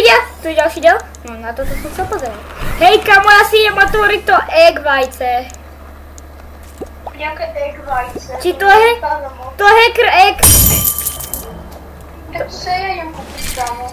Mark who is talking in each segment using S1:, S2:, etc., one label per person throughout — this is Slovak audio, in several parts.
S1: diel? To je ďalší diel? No na toto som sa pozerať. Hej kamo, ja si idem otvoriť to egg vajce.
S2: Jaké egg vajce?
S1: Či to je? To hacker egg.
S2: To sa ja idem kúpiť, kamo.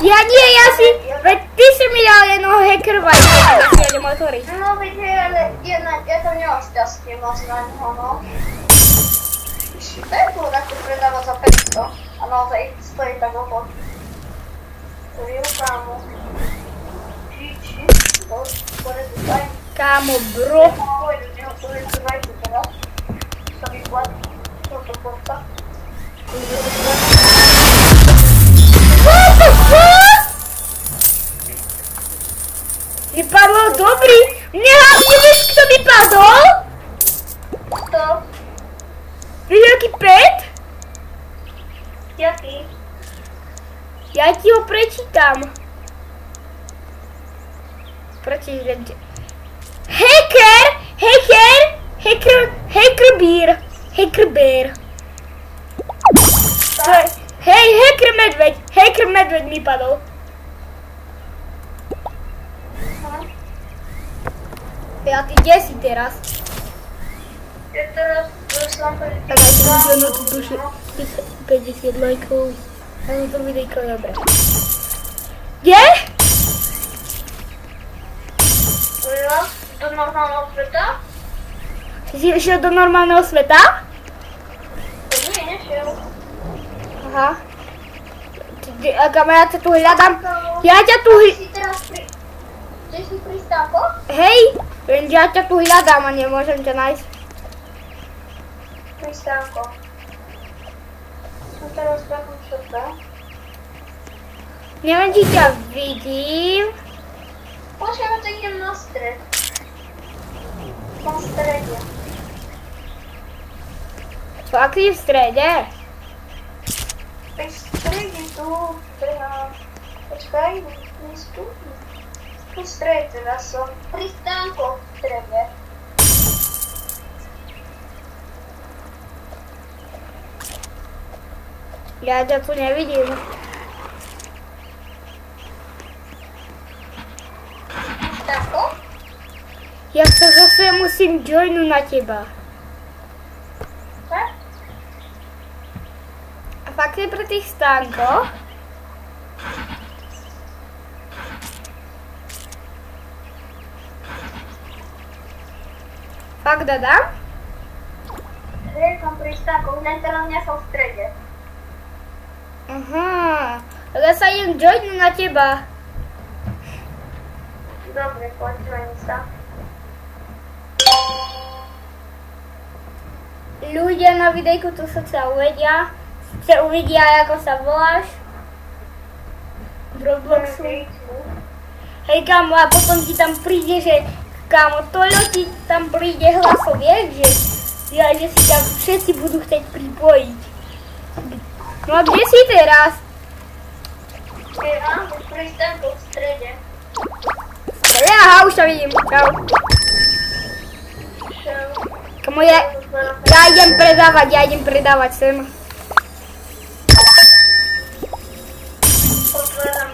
S1: Ja nie, ja si... Veď ty si mi dal jedno hacker vajce, ja si idem otvoriť.
S2: No vidíte, ale ja tam nemám šťastie moc na neho, no. To je pôda, ktorý predáva za 500 a naozaj stojí tak okolo. To je kámo. Či, to je tutaj.
S1: Kámo, bro.
S2: Pôjdu z neho, to je vajce teraz. Sa vyplatí. Toto porta.
S1: What the fuck? Vypadlo dobrý. Mne hlavne vieš, kto vypadol?
S2: Kto?
S1: Víš, aký pet?
S2: Jaký?
S1: Ja ti ho prečítam. Prečítam ti. Hacker bear. Hej, hacker medveď mi padol. Ja ty kde si teraz?
S2: Ja teraz som
S1: Tak aj to bude na to duše 50 lajkov. Ani to videjko je dobré. Kde?
S2: Ja? Do normálneho sveta?
S1: Ty si išiel do normálneho sveta?
S2: Nie, nešiel.
S1: Aha. A kam ja ťa tu hľadám? Ja ťa tu
S2: Ty si pri stánkoch?
S1: Hej, lenže ja ťa tu hľadám a nemôžem ťa nájsť.
S2: Pri stánkoch. Som teraz v takom šope.
S1: Neviem, či ťa vidím.
S2: Počkaj, tak idem na stred. Na strede.
S1: Fakt si v strede?
S2: Pri strede tu, teda... Počkaj, nie tu. Pri strede teda som. Pri stánkoch v strede.
S1: Ja ťa tu nevidím.
S2: Stánkoch?
S1: Ja sa zase musím joinu na teba.
S2: Tak?
S1: A fakt je pri tých stánkoch? Fakt dodám?
S2: Hej, som pri stánkoch, len teraz nie som v strede.
S1: Aha, tak ja sa idem joinu na teba.
S2: Dobre, poďme sa.
S1: Ľudia na videjku tu sa uvidia, ako sa voláš. V Robloxu. Hej kámo, a potom ti tam príde, že kámo, toľo ti tam príde hlasov, vieš, že si tam všetci budú chcieť pripojiť. No a kde si teraz?
S2: Ja, pri stánkoch v strede.
S1: Aha, už ťa vidím. Čau. Kamo, ja idem predávať sem.
S2: Otváram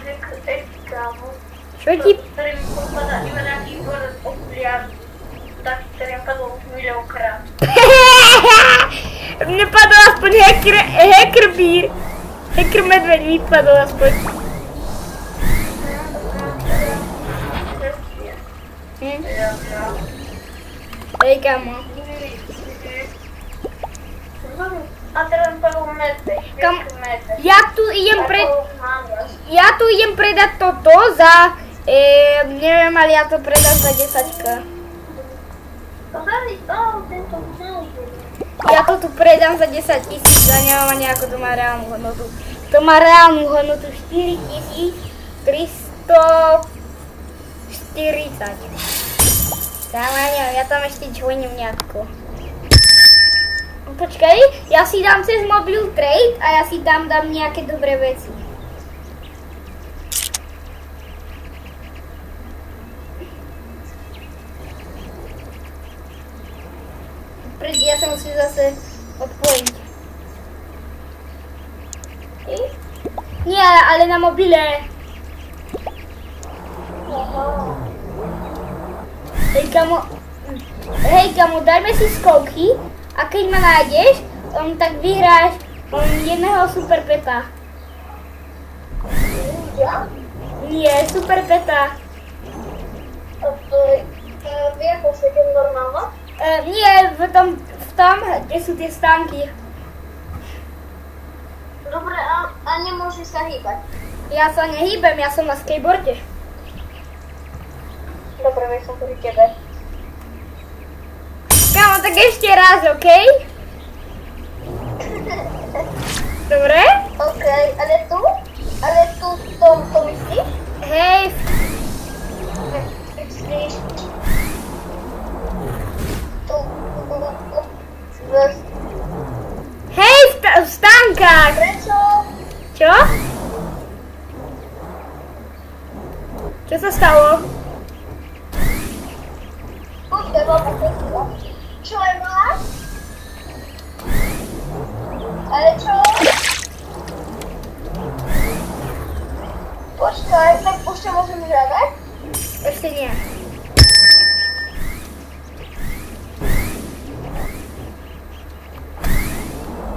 S2: kámo.
S1: Čo ti?
S2: Ktorý mi popadá iba nejaký okuliár. Taký, ktorý mi padol už miliónkrát.
S1: Mne padol aspoň hacker bear. Hacker medveď mi padol aspoň. Hej kámo.
S2: A teraz padol medveď.
S1: Ja tu idem predať toto za... neviem, ale ja to predám za 10k. Ja to tu predám za 10 000, ja neviem ani ako to má reálnu hodnotu. To má reálnu hodnotu 4340. Ja tam ešte joiním nejako. Počkaj, ja si dám cez mobil trade a ja si tam dám nejaké dobré veci. Ja sa musím zase odpojiť. Nie, ale na mobile. Hej kamo, dajme si skovky a keď ma nájdeš, tak vyhráš jedného super peta.
S2: Ja?
S1: Nie, super peta.
S2: V jakom svete normálna?
S1: Nie, v tom, kde sú tie stánky.
S2: Dobre, a nemôžeš sa hýbať?
S1: Ja sa nehýbem, ja som na skateboarde.
S2: Dobre, veď som pri tebe.
S1: Kámo, tak ešte raz, OK? Dobre?
S2: OK, ale tu to myslíš?
S1: Hej,
S2: Myslíš? Tu.
S1: hej, v stánkach.
S2: Prečo?
S1: Čo? Čo sa stalo?
S2: Počkaj, mama, čo je máš? Ale čo? Počkaj, tak už ťa môžem žiadať?
S1: Ešte nie.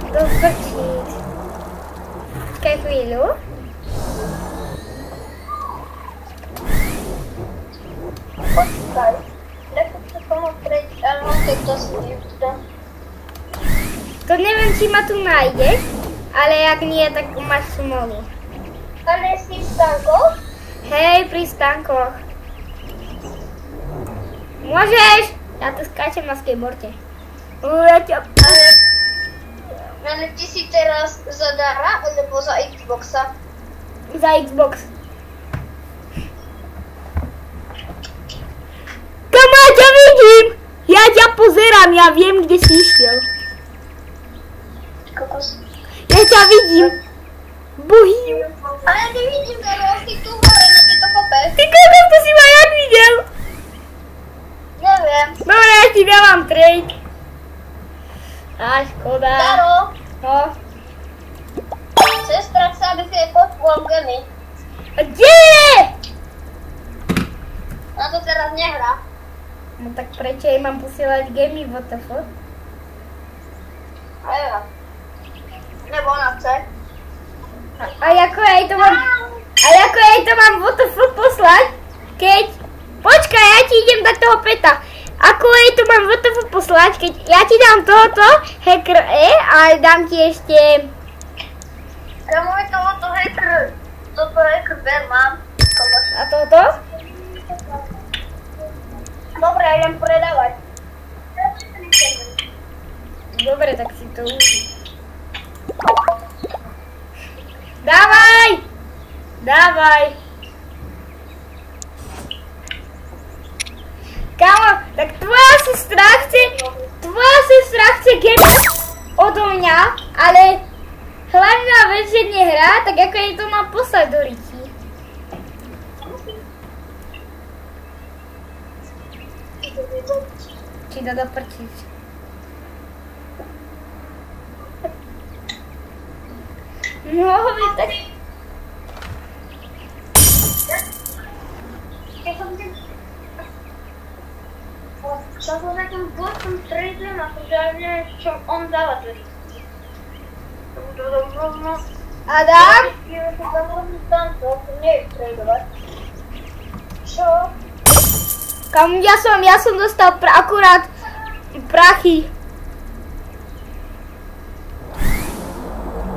S1: To zvrčiť. Počkaj chvíľu.
S2: Počkaj. Nechcem sa tomu prejsť, áno, keď to si nevzdá.
S1: To neviem, či ma tu nájdeš, ale ak nie, tak máš smolu.
S2: Ale si v stánkoch?
S1: Hej, pri stánkoch. Môžeš? Ja tu skáčem na skateboarde.
S2: Ale ty si teraz zadara, alebo za Xboxa?
S1: Za Xbox. Kamo, ja ťa vidím! Ja ťa pozerám, ja viem, kde si išiel.
S2: Kokos.
S1: Ja ťa vidím. Bohým.
S2: Ale ja nevidím, Daro, ty tu hore na tejto kope.
S1: Ty kokos, to si ma jak videl.
S2: Neviem.
S1: Dobre, ja ti dávam trade. Á, škoda.
S2: Daro,
S1: No.
S2: sestra chce, aby si jej poslal gemy.
S1: A kde?
S2: Ona to teraz nehrá.
S1: No tak prečo jej mám posielať gamy, WTF?
S2: A ja. Nebo ona chce.
S1: A ako jej to mám WTF poslať, keď... Počkaj, ja ti idem dať toho peta. Ako jej to mám WTF poslať, keď ja ti dám tohoto hacker a dám ti ešte...
S2: Ja môj toto hacker bear mám.
S1: A tohoto?
S2: Dobre, ja idem predávať.
S1: Dobre, tak si to uži. Dávaj! Dávaj! Kámo, tak tvoja sestra chce game odo mňa, ale hlavná vec, že nehrá, tak ako jej to má poslať do ryti. Či to doprčiť. No, tak...
S2: Čo som za tým bostom tradujem a to ja neviem, čo on dáva do ryti.
S1: Adam?
S2: Ja som zavolil tamto, to nie je tradovať. Čo?
S1: Kam ja som dostal akurát prachy.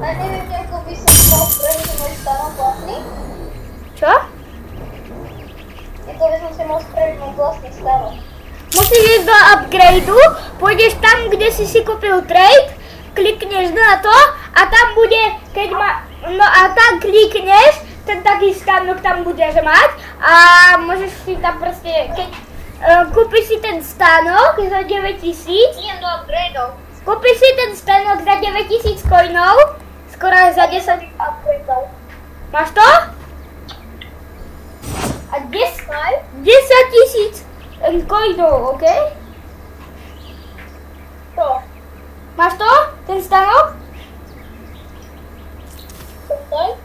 S2: A neviete, ako by som mohol spraviť môj stanok vlastný?
S1: Čo?
S2: Ako by som si mohol spraviť môj vlastný stanok.
S1: Musíš ísť do upgradeu, pôjdeš tam, kde si kúpil trade, klikneš na to a tam bude, no a tam klikneš, ten taký stanok tam budeš mať a môžeš si tam proste, keď kúpiš si ten stanok za 9000.
S2: Idem do upgradeov.
S1: Kúpiš si ten stanok za 9000 coinov, skoro za 10
S2: upgradeov.
S1: Máš to? A 10 000 coinov, OK?
S2: To.
S1: Máš to? Ten stanok?
S2: To.